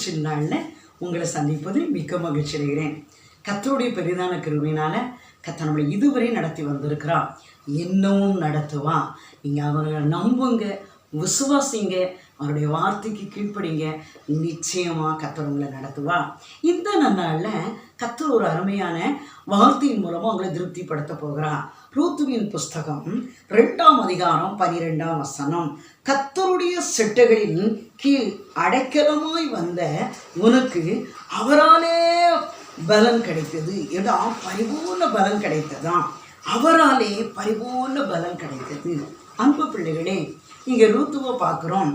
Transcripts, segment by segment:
மகிழ்ச்சி நாளில் உங்களை சந்திப்பதில் மிக்க மகிழ்ச்சி அடைகிறேன். கர்த்தருடைய பெரிதான கிருபையினால கர்த்தர் நம்மளை இதுவரை நடத்தி வந்திருக்கிறார், இன்னமும் நடத்துவான். நீங்கள் அவரை நம்புங்க, விசுவாசிங்க, அவருடைய வார்த்தைக்கு கீழ்ப்படிங்க, நிச்சயமாக கர்த்தர் உங்களை நடத்துவா. இந்த நாளில் கர்த்தர் ஒரு அருமையான வார்த்தையின் மூலமாக உங்களை திருப்திப்படுத்த போகிறார். ரூத்துவின் புஸ்தகம் 2ஆம் அதிகாரம் 12ஆம் வசனம். கர்த்தருடைய செட்டைகளின் கீழ் அடைக்கலமாய் வந்த உனக்கு அவராலே பலன் கிடைத்தது. இடம் பரிபூர்ண பலன் கிடைத்ததாம். அவராலே பரிபூர்ண பலன் கிடைத்தது. அன்பு பிள்ளைகளே, இங்கே ரூத்துவை பார்க்குறோம்.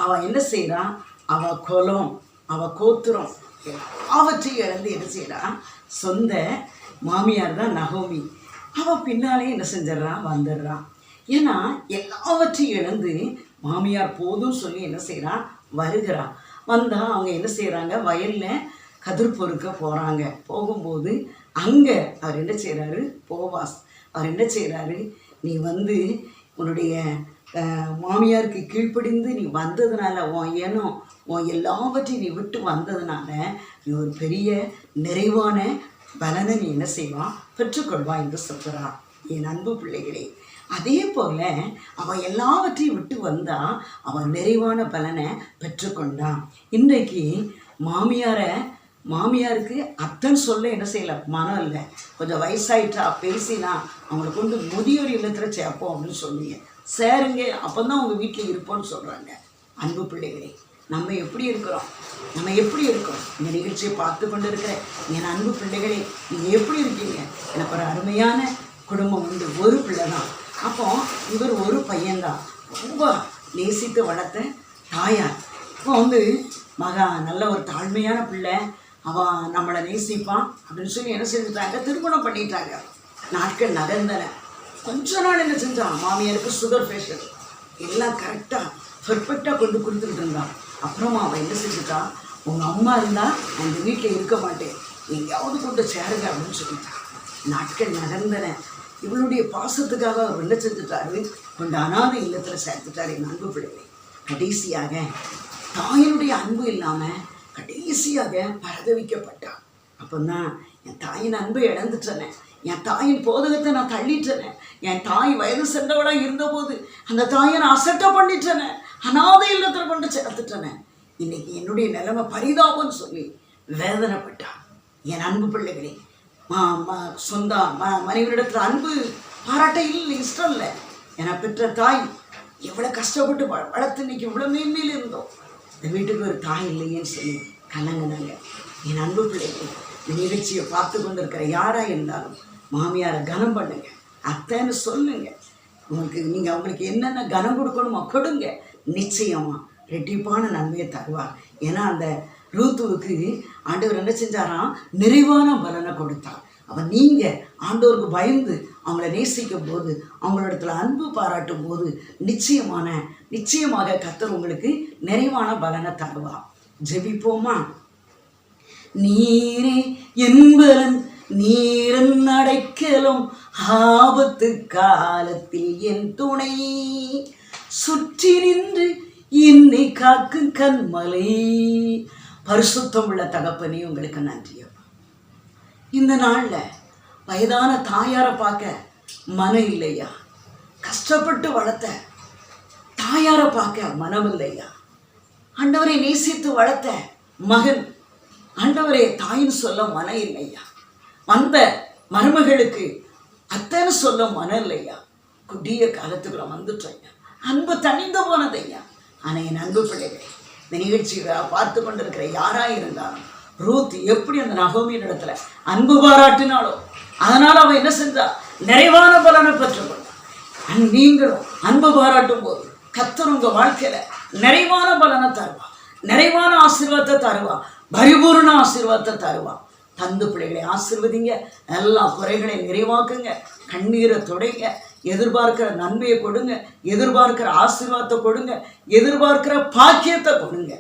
அவள் என்ன செய்கிறான்? அவள் குலம், அவள் கோத்திரம் எல்லாவற்றையும் இழந்து என்ன செய்கிறான்? சொந்த மாமியார் தான் நகோமி. அவள் பின்னாலே என்ன செஞ்சிடறான்? வந்துடுறான். ஏன்னா எல்லாவற்றையும் இழந்து மாமியார் போதும் சொல்லி என்ன செய்கிறான்? வருகிறான். வந்தால் அவங்க என்ன செய்கிறாங்க? வயலில் கதிர் பொறுக்க போகிறாங்க. போகும்போது அங்கே அவர் என்ன செய்கிறாரு? போவாஸ் அவர் என்ன செய்கிறாரு? நீ வந்து உன்னுடைய மாமியாருக்கு கீழ்ப்படிந்து நீ வந்ததுனால, உன் ஏனம் உன் எல்லாவற்றையும் நீ விட்டு வந்ததுனால நீ ஒரு பெரிய நிறைவான பலனை நீ என்ன செய்வான்? பெற்றுக்கொள்வா என்று சொல்கிறான். என் அன்பு பிள்ளைகளே, அதே போல் அவன் எல்லாவற்றையும் விட்டு வந்தால் அவன் நிறைவான பலனை பெற்றுக்கொண்டான். இன்றைக்கு மாமியாருக்கு அத்தன் சொல்ல என்ன செய்யலை? மனம் இல்லை. கொஞ்சம் வயசாயிட்டா பேசினா அவங்கள கொண்டு முதியோர் இல்லத்தில் சேர்ப்போம் அப்படின்னு சொல்லுவீங்க. சேருங்க, அப்போ தான் உங்கள் வீட்டில் இருப்போம்னு சொல்கிறாங்க. அன்பு பிள்ளைகளே, நம்ம எப்படி இருக்கிறோம்? இந்த நிகழ்ச்சியை பார்த்து கொண்டு இருக்கிற என் அன்பு பிள்ளைகளே, நீங்கள் எப்படி இருக்கீங்க? எனக்கு ஒரு அருமையான குடும்பம் உண்டு. ஒரு பிள்ளை தான். அப்போ இவர் ஒரு பையன்தான். ரொம்ப நேசித்து வளர்த்த தாயார். இப்போ வந்து நல்ல ஒரு தாழ்மையான பிள்ளை, அவன் நம்மளை நேசிப்பான் அப்படின்னு சொல்லி என்ன செஞ்சுட்டாங்க? திருமணம் பண்ணிட்டாங்க. நாட்கள் நகர்ந்தன. கொஞ்ச நாள் என்ன செஞ்சான்? மாமியாருக்கு சுகர் பேஷண்ட் எல்லாம் கரெக்டாக பெர்ஃபெக்டாக கொண்டு கொடுத்துக்கிட்டு இருந்தான். அப்புறமா அவன் என்ன செஞ்சுட்டான்? உங்கள் அம்மா இருந்தால் நான் இந்த வீட்டில் இருக்க மாட்டேன், எங்கேயாவது கொண்டு சேருங்க அப்படின்னு சொல்லிட்டான். நாட்கள் நகர்ந்தன. இவளுடைய பாசத்துக்காக அவர் என்ன செஞ்சுட்டாரு? கொண்டு அனாதை இல்லத்தில் சேர்த்துட்டார். என் அன்பு பிள்ளைகளை, கடைசியாக தாயினுடைய அன்பு இல்லாமல் கடைசியாக பரதவிக்கப்பட்டான். அப்போ தான் என் தாயின் அன்பை இழந்துட்டேனே, என் தாயின் போதகத்தை நான் தள்ளிட்டேனே, என் தாய் வயது சென்றவளாக இருந்தபோது அந்த தாயை நான் அசட்டை பண்ணிட்டேனே, அனாதை இல்லத்தில் கொண்டு சேர்த்துட்டேனே, இன்னைக்கு என்னுடைய நிலைமை பரிதாபம்னு சொல்லி வேதனைப்பட்டான். என் அன்பு பிள்ளைகளே, சொந்த மனைவியிடத்தில் அன்பு பாராட்ட இல்லை, இஷ்டம் இல்லை. என பெற்ற தாய் எவ்வளோ கஷ்டப்பட்டு வளர்த்து இன்னைக்கு இவ்வளோ மேன்மையில் இருந்தோம். இந்த வீட்டுக்கு ஒரு தாய் இல்லையேன்னு சொல்லி கலங்கினாங்க. என் அன்பு பிள்ளைகள், இந்த நிகழ்ச்சியை பார்த்து கொண்டு இருக்கிற யாராக இருந்தாலும் மாமியாரை கனம் பண்ணுங்க, அத்தைன்னு சொல்லுங்க. நீங்கள் அவங்களுக்கு என்னென்ன கனம் கொடுக்கணுமோ கொடுங்க. நிச்சயமாக ரெட்டிப்பான நன்மையை தருவார். ஏன்னா அந்த ரூத்துவுக்கு ஆண்டவர் என்ன செஞ்சாராம்? நிறைவான பலனை கொடுத்தார். அவன் நீங்கள் ஆண்டவருக்கு பயந்து அவங்கள நேசிக்கும் போது, அவங்களிடத்துல அன்பு பாராட்டும் போது நிச்சயமாக கர்த்தர் உங்களுக்கு நிறைவான பலனை தருவார். ஜெபிப்போமா? நீரே என்பலன், நீரன் அடைக்கலம், ஆபத்து காலத்தில் என் துணை, சுற்றி நின்று என்னை காக்கும் கண்மலை. பரிசுத்தம் உள்ள தகப்பனே, உங்களுக்கு நன்றியோ. இந்த நாளில் வயதான தாயாரை பார்க்க மனம் இல்லையா? கஷ்டப்பட்டு வளர்த்த தாயாரை பார்க்க மனம் இல்லையா? ஆண்டவரை நேசித்து வளர்த்த மகன் ஆண்டவரே தாயின்னு சொல்ல மனம் இல்லையா? வந்த மருமகளுக்கு அத்தனை சொல்ல மனம் இல்லையா? கொடிய காலத்துக்குள்ள வந்துட்டோங்க. அன்பு தணிந்து போனதையா. ஆனால் என் அன்பு பிள்ளைகளை, இந்த நிகழ்ச்சியை பார்த்து கொண்டிருக்கிற யாராக இருந்தாலும், ரூத் எப்படி அந்த நகோமியின் இடத்துல அன்பு பாராட்டினாலோ அதனால் அவன் என்ன செஞ்சா? நிறைவான பலனை பெற்றுக்கொண்டான். நீங்களும் அன்பு பாராட்டும் போது கர்த்தர் உங்கள் வாழ்க்கையில் நிறைவான பலனை தருவா, நிறைவான ஆசீர்வாதத்தை தருவா, பரிபூர்ண ஆசீர்வாதத்தை தருவா. தந்து பிள்ளைகளை ஆசீர்வதிங்க, எல்லா குறைகளை நிறைவாக்குங்க, கண்ணீரை துடைங்க, எதிர்பார்க்கிற நன்மையை கொடுங்க, எதிர்பார்க்கிற ஆசீர்வாதத்தை கொடுங்க, எதிர்பார்க்கிற பாக்கியத்தை கொடுங்க.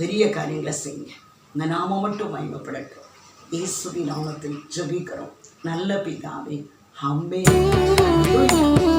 பெரிய காரியங்களை செய்யுங்க. இந்த நாமம் மட்டும் மகிமைப்படட்டும். இயேசுவின் நாமத்தில் ஜெபிக்கிறோம் நல்ல பிதாவே. ஆமென்.